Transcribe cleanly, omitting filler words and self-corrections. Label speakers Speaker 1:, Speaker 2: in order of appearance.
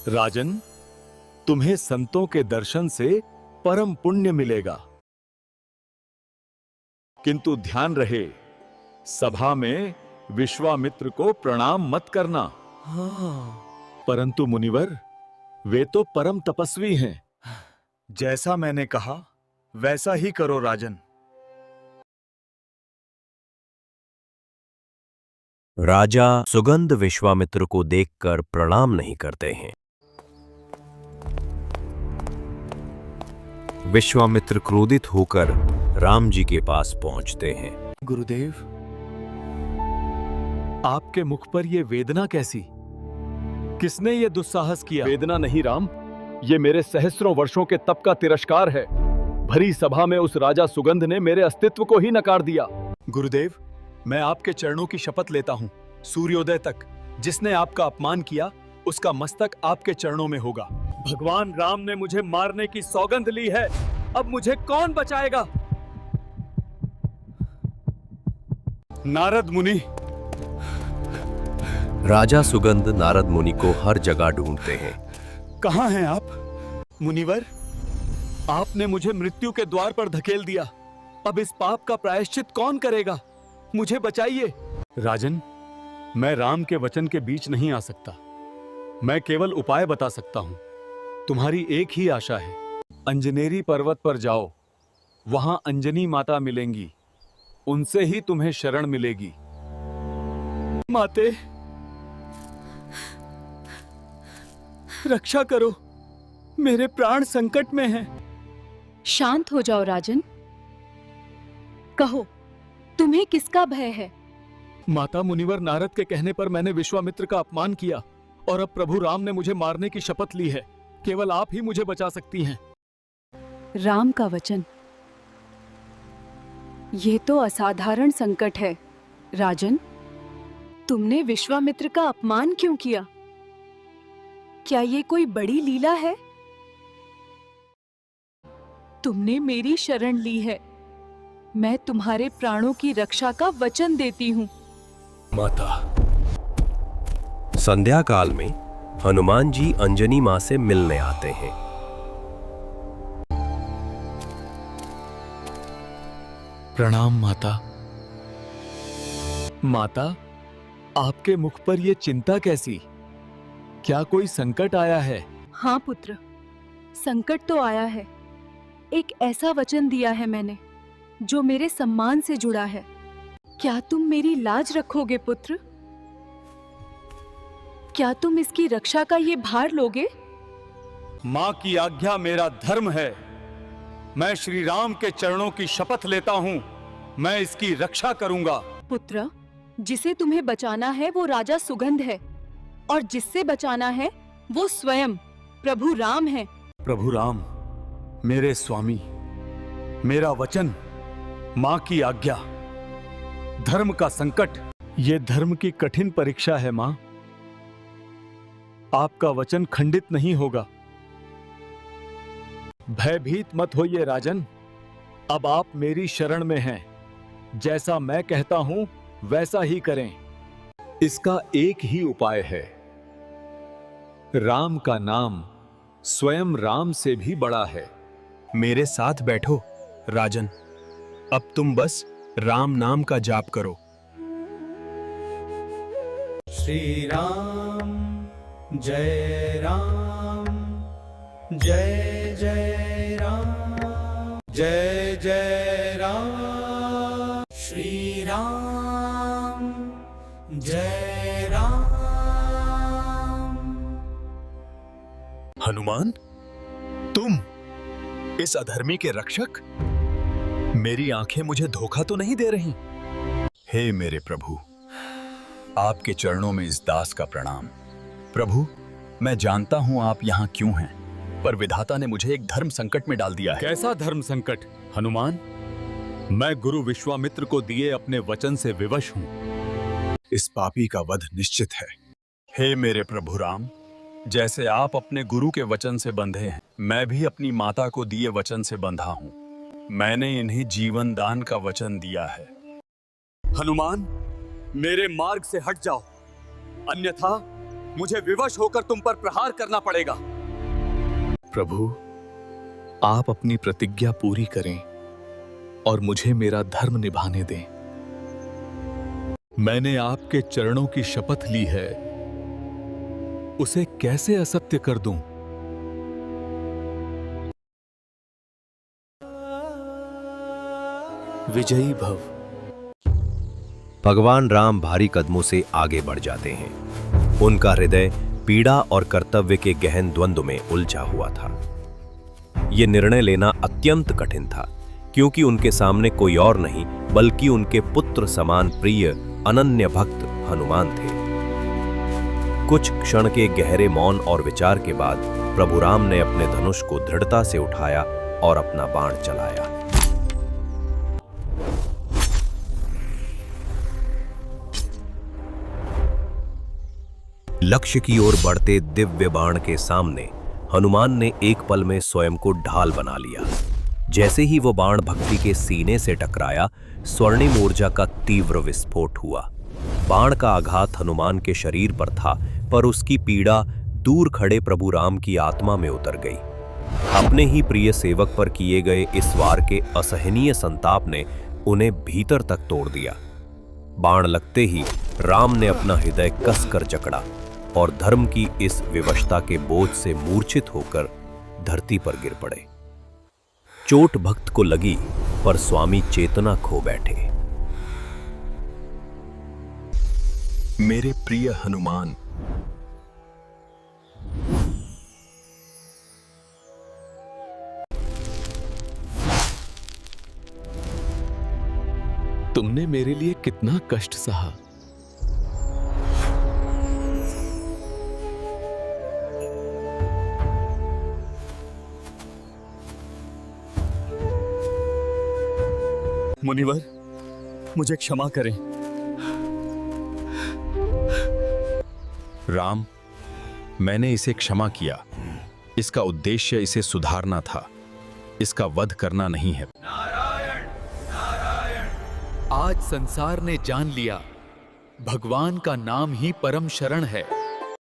Speaker 1: राजन, तुम्हें संतों के दर्शन से परम पुण्य मिलेगा, किंतु ध्यान रहे सभा में विश्वामित्र को प्रणाम मत करना। परंतु मुनिवर, वे तो परम तपस्वी हैं।
Speaker 2: जैसा मैंने कहा वैसा ही करो राजन।
Speaker 3: राजा सुगंध विश्वामित्र को देखकर प्रणाम नहीं करते हैं। विश्वामित्र क्रोधित होकर राम जी के पास पहुंचते हैं।
Speaker 1: गुरुदेव, आपके मुख पर यह वेदना कैसी? किसने यह दुस्साहस किया? वेदना नहीं राम, ये मेरे सहस्रों वर्षों के तप का तिरस्कार है। भरी सभा में उस राजा सुगंध ने मेरे अस्तित्व को ही नकार दिया।
Speaker 2: गुरुदेव, मैं आपके चरणों की शपथ लेता हूं, सूर्योदय तक जिसने आपका अपमान किया उसका मस्तक आपके चरणों में होगा।
Speaker 1: भगवान राम ने मुझे मारने की सौगंध ली है, अब मुझे कौन बचाएगा?
Speaker 2: नारद मुनि।
Speaker 3: राजा सुगंध नारद मुनि को हर जगह ढूंढते हैं।
Speaker 2: कहां हैं आप?
Speaker 1: मुनिवर, आपने मुझे मृत्यु के द्वार पर धकेल दिया। अब इस पाप का प्रायश्चित कौन करेगा? मुझे बचाइए।
Speaker 2: राजन, मैं राम के वचन के बीच नहीं आ सकता। मैं केवल उपाय बता सकता हूं। तुम्हारी एक ही आशा है, अंजनेरी पर्वत पर जाओ, वहां अंजनी माता मिलेंगी, उनसे ही तुम्हें शरण मिलेगी।
Speaker 1: माते, रक्षा करो, मेरे प्राण संकट में हैं।
Speaker 4: शांत हो जाओ राजन। कहो, तुम्हें किसका भय है?
Speaker 1: माता, मुनिवर नारद के कहने पर मैंने विश्वामित्र का अपमान किया और अब प्रभु राम ने मुझे मारने की शपथ ली है। केवल आप ही मुझे बचा सकती हैं।
Speaker 4: राम का वचन, ये तो असाधारण संकट है। राजन, तुमने विश्वामित्र का अपमान क्यों किया? क्या ये कोई बड़ी लीला है? तुमने मेरी शरण ली है, मैं तुम्हारे प्राणों की रक्षा का वचन देती हूँ।
Speaker 3: माता। संध्या काल में हनुमान जी अंजनी मां से मिलने आते हैं।
Speaker 1: प्रणाम माता। माता, आपके मुख पर यह चिंता कैसी? क्या कोई संकट आया है?
Speaker 4: हाँ पुत्र, संकट तो आया है। एक ऐसा वचन दिया है मैंने जो मेरे सम्मान से जुड़ा है। क्या तुम मेरी लाज रखोगे पुत्र? क्या तुम इसकी रक्षा का ये भार लोगे?
Speaker 2: मां की आज्ञा मेरा धर्म है। मैं श्री राम के चरणों की शपथ लेता हूं, मैं इसकी रक्षा करूंगा।
Speaker 4: पुत्र, जिसे तुम्हें बचाना है वो राजा सुगंध है, और जिससे बचाना है वो स्वयं प्रभु राम है।
Speaker 2: प्रभु राम, मेरे स्वामी, मेरा वचन, मां की आज्ञा, धर्म का संकट।
Speaker 1: ये धर्म की कठिन परीक्षा है मां। आपका वचन खंडित नहीं होगा। भयभीत मत होइए राजन, अब आप मेरी शरण में हैं। जैसा मैं कहता हूं वैसा ही करें। इसका एक ही उपाय है। राम का नाम स्वयं राम से भी बड़ा है।
Speaker 5: मेरे साथ बैठो राजन, अब तुम बस राम नाम का जाप करो।
Speaker 6: श्री राम जय राम, जय जय राम, जय जय राम। श्री राम जय राम।
Speaker 5: हनुमान, तुम इस अधर्मी के रक्षक? मेरी आंखें मुझे धोखा तो नहीं दे रही? हे मेरे प्रभु, आपके चरणों में इस दास का प्रणाम। प्रभु, मैं जानता हूं आप यहां क्यों हैं, पर विधाता ने मुझे एक धर्म संकट में डाल दिया है।
Speaker 1: कैसा धर्म संकट हनुमान? मैं गुरु विश्वामित्र को दिए अपने वचन से विवश हूं।
Speaker 5: इस पापी का वध निश्चित है। हे मेरे प्रभु राम, जैसे आप अपने गुरु के वचन से बंधे हैं, मैं भी अपनी माता को दिए वचन से बंधा हूं। मैंने इन्हें जीवन दान का वचन दिया है।
Speaker 1: हनुमान, मेरे मार्ग से हट जाओ, अन्यथा
Speaker 2: मुझे विवश होकर तुम पर प्रहार करना पड़ेगा।
Speaker 5: प्रभु, आप अपनी प्रतिज्ञा पूरी करें और मुझे मेरा धर्म निभाने दें। मैंने आपके चरणों की शपथ ली है, उसे कैसे असत्य कर दूं? विजयी भव।
Speaker 3: भगवान राम भारी कदमों से आगे बढ़ जाते हैं। उनका हृदय पीड़ा और कर्तव्य के गहन द्वंद्व में उलझा हुआ था। यह निर्णय लेना अत्यंत कठिन था, क्योंकि उनके सामने कोई और नहीं बल्कि उनके पुत्र समान प्रिय अनन्य भक्त हनुमान थे। कुछ क्षण के गहरे मौन और विचार के बाद प्रभु राम ने अपने धनुष को दृढ़ता से उठाया और अपना बाण चलाया। लक्ष्य की ओर बढ़ते दिव्य बाण के सामने हनुमान ने एक पल में स्वयं को ढाल बना लिया। जैसे ही वो बाण भक्ति के सीने से टकराया, स्वर्णिम ऊर्जा का तीव्र विस्फोट हुआ। बाण का आघात हनुमान के शरीर पर था, पर उसकी पीड़ा दूर खड़े प्रभु राम की आत्मा में उतर गई। अपने ही प्रिय सेवक पर किए गए इस वार के असहनीय संताप ने उन्हें भीतर तक तोड़ दिया। बाण लगते ही राम ने अपना हृदय कसकर जकड़ा और धर्म की इस विवशता के बोझ से मूर्छित होकर धरती पर गिर पड़े। चोट भक्त को लगी, पर स्वामी चेतना खो बैठे।
Speaker 5: मेरे प्रिय हनुमान,
Speaker 1: तुमने मेरे लिए कितना कष्ट सहा।
Speaker 5: मुनिवर, मुझे क्षमा करें।
Speaker 7: राम, मैंने इसे क्षमा किया। इसका उद्देश्य इसे सुधारना था, इसका वध करना नहीं है।
Speaker 8: आज संसार ने जान लिया, भगवान का नाम ही परम शरण है।